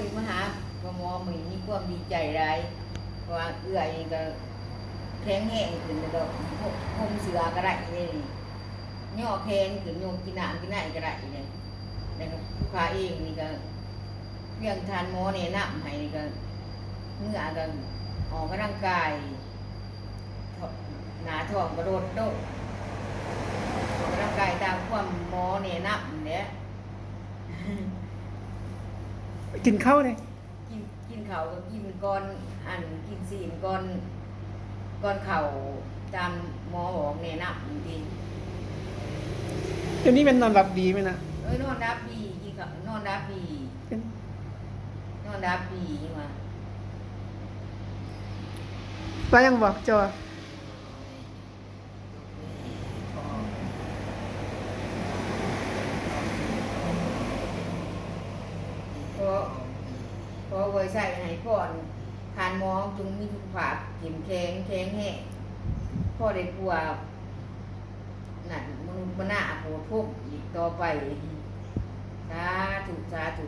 ยมาหาหมอมื้อนี้มีความดีใจหลายเพราะว่าเอื้อยนี่ก็แข็งแรงขึ้นแล้วก็ห่มเสือก็ได้นี่ย่อแขนขึ้นโยกกินน้ำกินไหนก็ได้นี่แล้วก็ผู้ค้าเองนี่ก็เรื่องทานหมอแนะนำให้นี่ก็เมื่อก็ออกกำลังกายหน้าท้องกระโดดโดดออกกำลังกายตามความหมอแนะนำเนี่ย กินข้าวเลย กินเขาวก็กินก่อนกินซีนก่อนเขาตามหมอบอกแนะนำจริง เดี๋ยวนี้เป็นนอนหลับดีไหมนะ นอนรับดีกินข้าวนอนรับดี เป็น นอนรับดีมา ว่ายังบอกจอ พอไว้ใส่ให้ก่อนทานหมอจึงมีสุขภาพเข้มแข็งแห้งพ่อได้กลัวนั่นมนุษย์มนาโหดพวกอีกต่อไปสาธุ